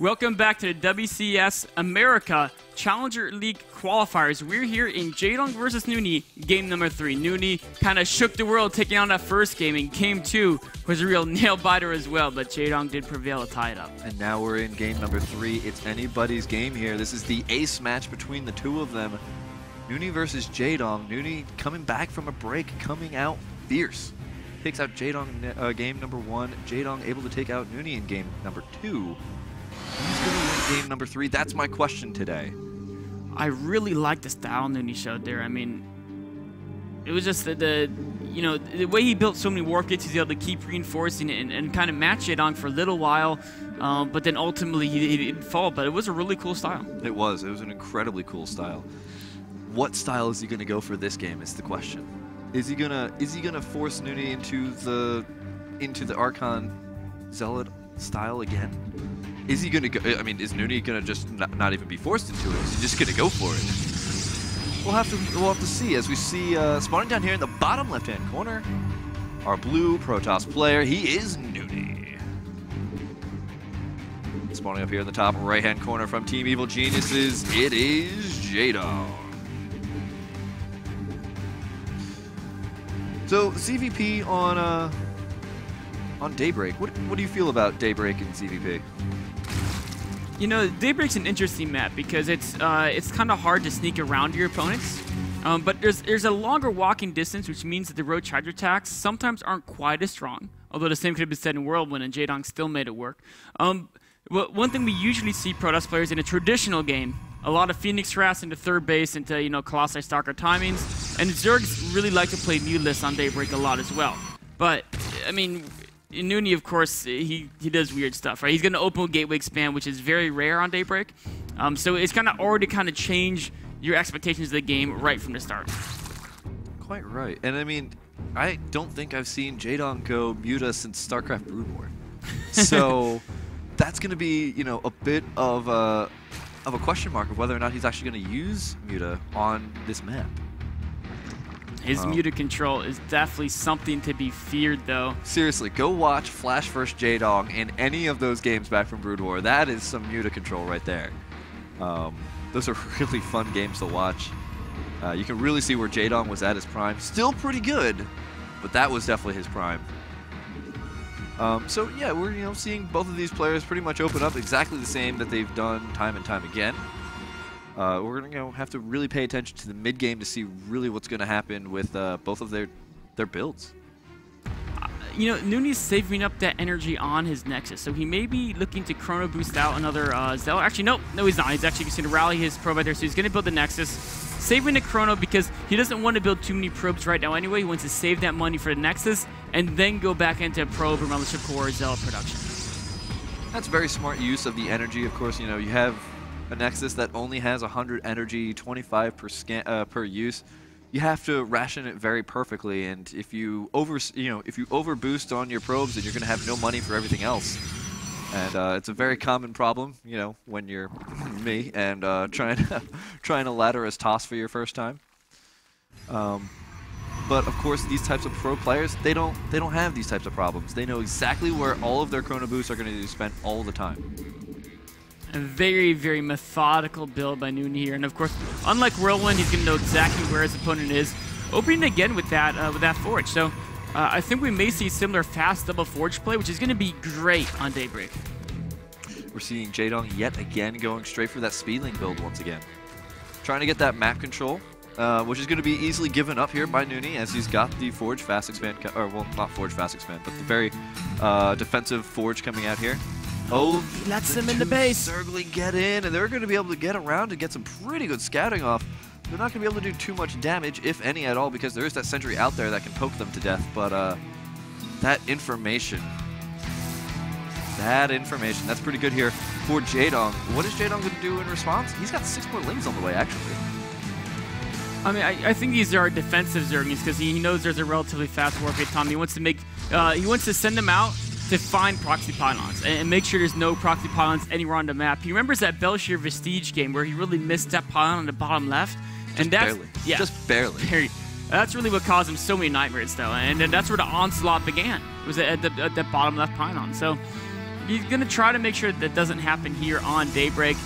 Welcome back to the WCS America Challenger League Qualifiers. We're here in Jaedong versus Nony, game number 3. Nony kind of shook the world taking on that first game, and game 2 was a real nail-biter as well, but Jaedong did prevail to tie it up. And now we're in game number 3. It's anybody's game here. This is the ace match between the two of them. Nony versus Jaedong. Nony coming back from a break, coming out fierce. Takes out Jaedong in game number 1. Jaedong able to take out Nony in game number 2. Who's going to win game number 3? That's my question today. I really like the style Nony showed there. I mean, it was just the way he built so many warp gates, he's able to keep reinforcing it and kind of match Jaedong for a little while, but then ultimately he didn't fall. But it was a really cool style. It was an incredibly cool style. What style is he going to go for this game is the question. Is he gonna force Nony into the Archon Zealot style again? Is he gonna go? I mean, is Nony gonna just not even be forced into it? Is he just gonna go for it? We'll have to see as we see spawning down here in the bottom left-hand corner. Our blue Protoss player, he is Nony. Spawning up here in the top right-hand corner from Team Evil Geniuses, it is Jaedong. So CVP on Daybreak. What do you feel about Daybreak and CVP? You know, Daybreak's an interesting map because it's kind of hard to sneak around your opponents. But there's a longer walking distance, which means that the road charge attacks sometimes aren't quite as strong. Although the same could have been said in Whirlwind, and Jaedong still made it work. Well, one thing we usually see Protoss players in a traditional game, a lot of Phoenix Harass into third base, into Colossi Stalker timings, and Zergs really like to play Mutalist on Daybreak a lot as well. But I mean, Nony, of course, he does weird stuff, right? He's going to open gateway expand, which is very rare on Daybreak. So it's kind of already change your expectations of the game right from the start. Quite right. And I mean, I don't think I've seen Jaedong go Muta since Starcraft Brood War. So that's going to be, a bit of a question mark of whether or not he's actually going to use Muta on this map. His Muta control is definitely something to be feared, though. Seriously, go watch Flash vs. Jaedong in any of those games back from Brood War. That is some Muta control right there. Those are really fun games to watch. You can really see where Jaedong was at his prime. Still pretty good, but that was definitely his prime. So yeah, we're seeing both of these players pretty much open up exactly the same that they've done time and time again. We're going to have to really pay attention to the mid-game to see really what's going to happen with both of their builds. Nony's saving up that energy on his Nexus, so he may be looking to Chrono Boost out another Zealot. Actually, no, he's not. He's actually going to rally his probe right there, so he's going to build the Nexus, saving the Chrono because he doesn't want to build too many probes right now anyway. He wants to save that money for the Nexus and then go back into probe or Militia Core Zealot production. That's very smart use of the energy. Of course, you have a Nexus that only has 100 energy, 25 per use. You have to ration it very perfectly, and if you over boost on your probes, then you're going to have no money for everything else. And it's a very common problem, when you're me and trying to ladder as TOS for your first time. But of course, these types of pro players, they don't have these types of problems. They know exactly where all of their chrono boosts are going to be spent all the time. A very, very methodical build by Nony here, and of course, unlike Whirlwind, he's going to know exactly where his opponent is. Opening again with that Forge, so I think we may see similar fast double Forge play, which is going to be great on Daybreak. We're seeing Jaedong yet again going straight for that Speedling build once again. Trying to get that map control, which is going to be easily given up here by Nony as he's got the Forge Fast Expand, or well, not Forge Fast Expand, but the very defensive Forge coming out here. Oh, he lets them in the base. Circling get in, and they're going to be able to get around and get some pretty good scouting off. They're not going to be able to do too much damage, if any at all, because there is that sentry out there that can poke them to death. But that information, that's pretty good here for Jaedong. What is Jaedong going to do in response? He's got 6 more lanes on the way, actually. I mean, I think these are defensive Zerglings because he knows there's a relatively fast warfare time. He wants to send them out to find proxy pylons and make sure there's no proxy pylons anywhere on the map. He remembers that Belshir Vestige game where he really missed that pylon on the bottom left. Just barely. Yeah, just barely. That's really what caused him so many nightmares, though. And that's where the onslaught began, was at the bottom left pylon. So he's going to try to make sure that doesn't happen here on Daybreak.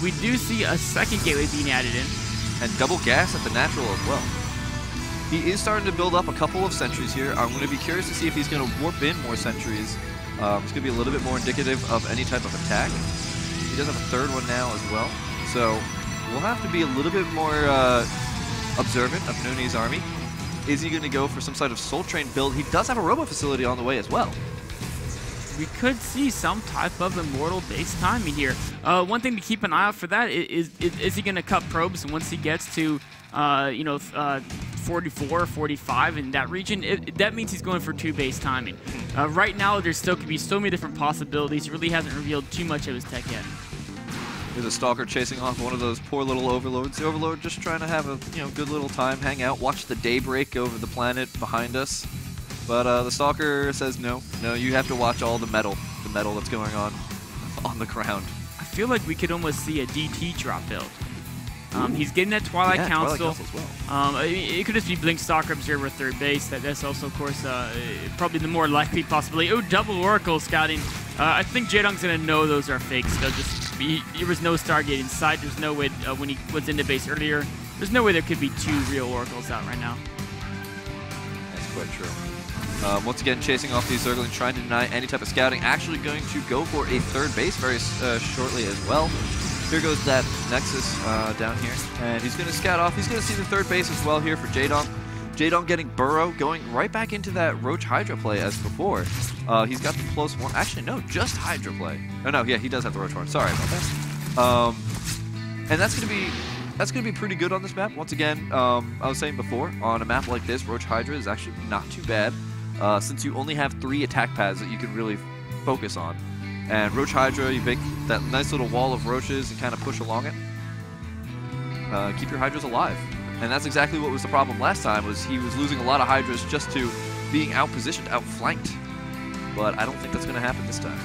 We do see a second gateway being added in. And double gas at the natural as well. He is starting to build up a couple of sentries here. I'm going to be curious to see if he's going to warp in more sentries. It's going to be a little bit more indicative of any type of attack. He does have a third one now as well. So we'll have to be a little bit more observant of Nony's army. Is he going to go for some sort of Soul Train build? He does have a Robo Facility on the way as well. We could see some type of Immortal base timing here. One thing to keep an eye out for that is he going to cut probes once he gets to 44, 45 in that region? That means he's going for 2 base timing. Right now, there still could be so many different possibilities. He really hasn't revealed too much of his tech yet. There's a Stalker chasing off one of those poor little Overlords. The Overlord just trying to have a good little time, hang out, watch the daybreak over the planet behind us. But the Stalker says no, you have to watch all the metal that's going on the ground. I feel like we could almost see a DT drop build. He's getting that Twilight Council. Twilight Council as well. It could just be Blink Stalker Observer third base. That's also, of course, probably the more likely possibility. Oh, double Oracle scouting. I think Jaedong's going to know those are fakes. There was no Stargate in sight. There's no way, when he was in the base earlier, there's no way there could be 2 real Oracles out right now. That's quite true. Once again, chasing off these Zerglings, trying to deny any type of scouting. Actually going to go for a third base very shortly as well. Here goes that Nexus down here, and he's going to scout off. He's going to see the third base as well here for Jaedong. Jaedong getting Burrow, going right back into that Roach Hydra play as before. He's got the +1. Actually, no, just Hydra play. Oh no, yeah, he does have the Roach Horn. Sorry about that. And that's going to be pretty good on this map. Once again, I was saying before, on a map like this, Roach Hydra is actually not too bad, since you only have 3 attack paths that you can really focus on. And Roach Hydra, you make that nice little wall of roaches and kind of push along it. Keep your Hydras alive. And that's exactly what was the problem last time, was he was losing a lot of Hydras just to being outpositioned, outflanked. But I don't think that's going to happen this time.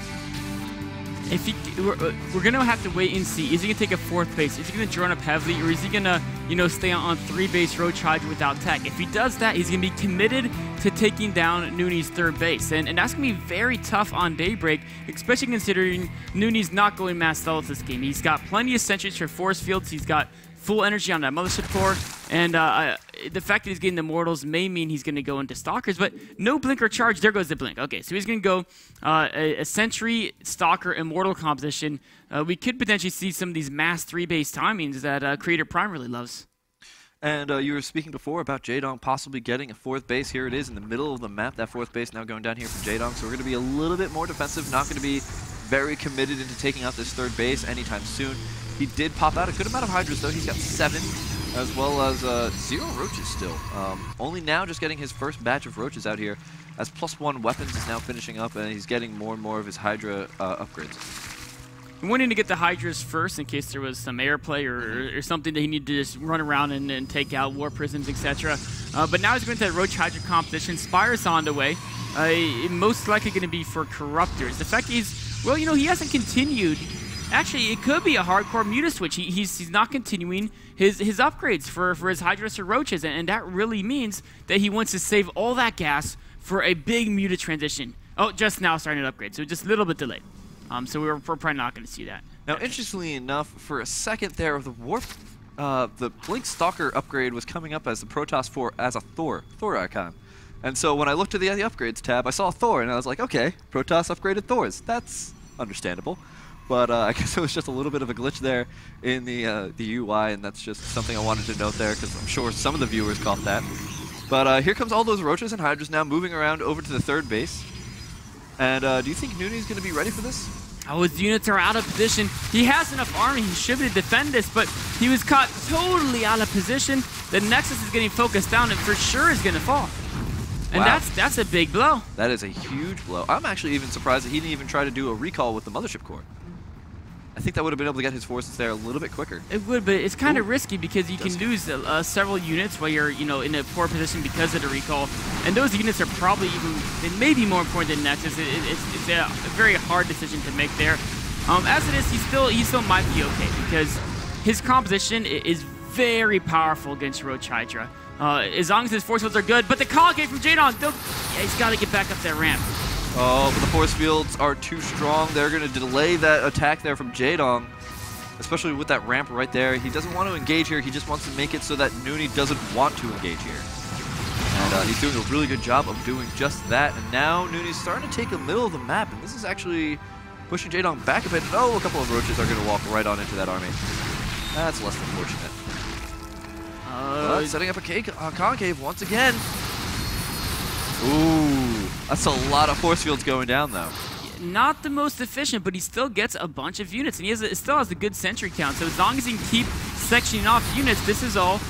We're going to have to wait and see. Is he going to take a 4th base? Is he going to drone up heavily? Or is he going to, stay on 3 base Roach Hydra without tech? If he does that, he's going to be committed to taking down Nony's 3rd base. And that's going to be very tough on Daybreak, especially considering Nony's not going mass stealth this game. He's got plenty of sentries for force fields. He's got full energy on that Mothership Core, and the fact that he's getting the Immortals may mean he's going to go into Stalkers, but no Blink or Charge. There goes the Blink. Okay, so he's going to go a Sentry, Stalker, Immortal composition. We could potentially see some of these mass 3-base timings that Creator Prime really loves. And you were speaking before about Jaedong possibly getting a 4th base. Here it is in the middle of the map, that 4th base now going down here for Jaedong, so we're going to be a little bit more defensive, not going to be very committed into taking out this 3rd base anytime soon. He did pop out a good amount of Hydras, though. He's got 7, as well as 0 Roaches still. Only now just getting his first batch of Roaches out here, as +1 weapons is now finishing up, and he's getting more and more of his Hydra upgrades. Wanting to get the Hydras first in case there was some airplay or something that he needed to just run around and take out War Prisms, etc. But now he's going to that Roach Hydra competition. Spire's on the way. Most likely going to be for Corruptors. The fact is, well, he hasn't continued. Actually, it could be a hardcore Muta switch. He's not continuing his upgrades for his Hydras or Roaches, and that really means that he wants to save all that gas for a big Muta transition. Oh, just now starting to upgrade, so just a little bit delayed. So we're probably not going to see that. Now, interestingly enough, for a second there, the Blink Stalker upgrade was coming up as the Protoss 4 as a Thor icon. And so when I looked at the upgrades tab, I saw Thor, and I was like, okay, Protoss upgraded Thors. That's understandable. But I guess it was just a little bit of a glitch there in the UI, and that's just something I wanted to note there, because I'm sure some of the viewers caught that. But here comes all those Roaches and Hydras now moving around over to the 3rd base. And do you think Nony's going to be ready for this? Oh, his units are out of position. He has enough army. He should be able to defend this, but he was caught totally out of position. The Nexus is getting focused down and for sure is going to fall. And wow. That's a big blow. That is a huge blow. I'm actually even surprised that he didn't even try to do a recall with the Mothership Core. I think that would have been able to get his forces there a little bit quicker. It would, but it's kind of risky because you can lose several units while you're, in a poor position because of the recall. And those units are probably even, maybe more important than Nexus. It's a very hard decision to make there. As it is, he still might be okay because his composition is very powerful against Roach Hydra. As long as his force fields are good, but the call came from Jaedong. Yeah, he's got to get back up that ramp. Oh, but the force fields are too strong. They're going to delay that attack there from Jaedong, especially with that ramp right there. He doesn't want to engage here. He just wants to make it so that Nony doesn't want to engage here. And he's doing a really good job of doing just that. And now Nony's starting to take the middle of the map, and this is actually pushing Jaedong back a bit. Oh, a couple of roaches are going to walk right on into that army. That's less than fortunate. But setting up a concave once again. Ooh, that's a lot of force fields going down, though. Not the most efficient, but he still gets a bunch of units, and he still has a good sentry count. So as long as he can keep sectioning off units, this is all,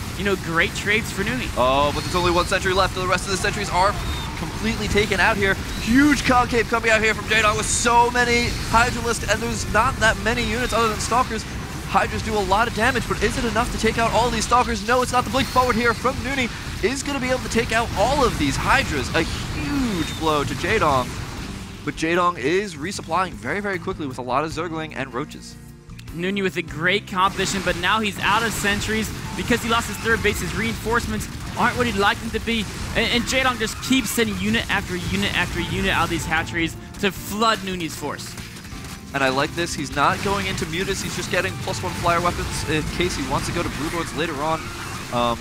great trades for Nony. Oh, but there's only one sentry left. The rest of the sentries are completely taken out here. Huge concave coming out here from Jaedong with so many Hydralisks, and there's not that many units other than Stalkers. Hydras do a lot of damage, but is it enough to take out all these Stalkers? No, it's not. The blink forward here from Nony is going to be able to take out all of these Hydras. A huge blow to Jaedong. But Jaedong is resupplying very, very quickly with a lot of Zergling and Roaches. Nony with a great composition, but now he's out of sentries because he lost his third base. His reinforcements aren't what he'd like them to be. And Jaedong just keeps sending unit after unit after unit out of these hatcheries to flood Nony's force. And I like this. He's not going into Mutas. He's just getting +1 flyer weapons in case he wants to go to Broodlords later on.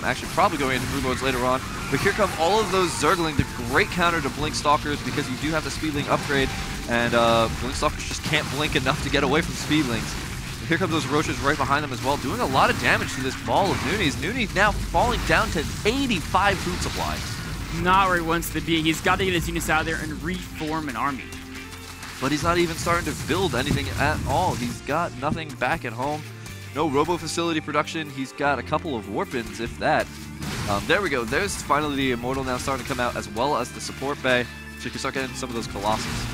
Actually, probably going into Broodlords later on. But here come all of those Zergling, the great counter to Blink Stalkers because you do have the Speedling upgrade. And Blink Stalkers just can't blink enough to get away from Speedlings. And here come those Roaches right behind them as well, doing a lot of damage to this ball of Nony's. Nony's now falling down to 85 food supply. Not where he wants to be. He's got to get his units out of there and reform an army. But he's not even starting to build anything at all. He's got nothing back at home. No robo facility production. He's got a couple of warpins, if that. There we go. There's finally the Immortal now starting to come out, as well as the support bay, so you can start getting some of those Colossus.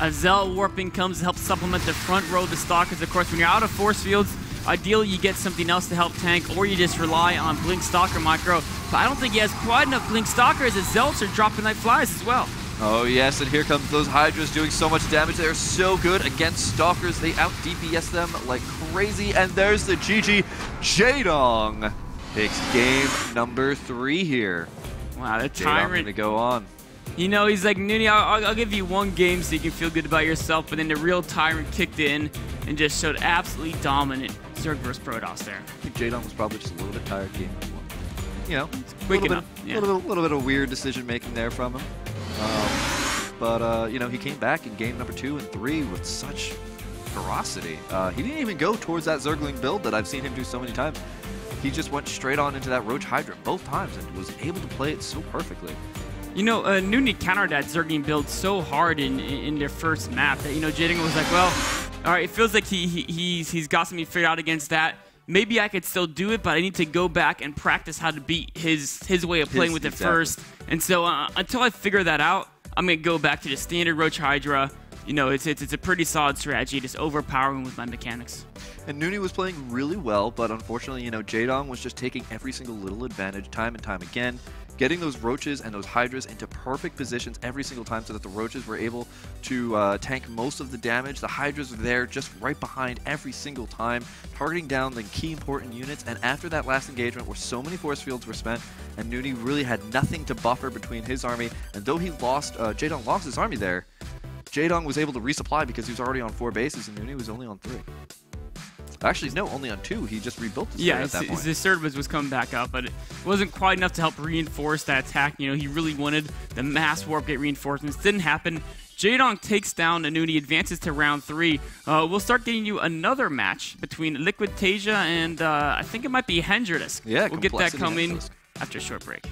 A Zell warping comes to help supplement the front row of the Stalkers. Of course, when you're out of force fields, ideally you get something else to help tank, or you just rely on Blink Stalker micro. But I don't think he has quite enough Blink Stalkers, as Zelts are dropping like flies as well. Oh yes, and here comes those Hydras doing so much damage. They're so good against Stalkers. They out DPS them like crazy. And there's the GG. Jaedong takes game number 3 here. Wow, the Jaedong Tyrant. gonna go on. He's like, Nony, I'll give you one game so you can feel good about yourself. But then the real Tyrant kicked in and just showed absolutely dominant Zerg versus Protoss there. I think Jaedong was probably just a little bit tired game. Waking up. Yeah. Little bit of weird decision making there from him. But he came back in game number 2 and 3 with such ferocity. He didn't even go towards that Zergling build that I've seen him do so many times. He just went straight on into that Roach Hydra both times and was able to play it so perfectly. Nony countered that Zergling build so hard in their first map that, Jaedong was like, well, all right, it feels like he's got something figured out against that. Maybe I could still do it, but I need to go back and practice how to beat his way of playing with it first. And so until I figure that out, I'm going to go back to the standard Roach Hydra. It's a pretty solid strategy, just overpowering with my mechanics. And Nony was playing really well, but unfortunately, Jaedong was just taking every single little advantage time and time again, getting those Roaches and those Hydras into perfect positions every single time so that the Roaches were able to tank most of the damage. The Hydras were there just right behind every single time, targeting down the key important units. And after that last engagement where so many force fields were spent and Nony really had nothing to buffer between his army, and though he lost, Jaedong lost his army there, Jaedong was able to resupply because he was already on 4 bases and Nony was only on 3. Actually, no, only on 2. He just rebuilt his third at that point. His third was coming back up, but it wasn't quite enough to help reinforce that attack. He really wanted the mass warp gate reinforcements. Didn't happen. Jaedong takes down Nony, advances to round 3. We'll start getting you another match between Liquid Tasia and I think it might be Hendridisk. Yeah, we'll get that coming after a short break.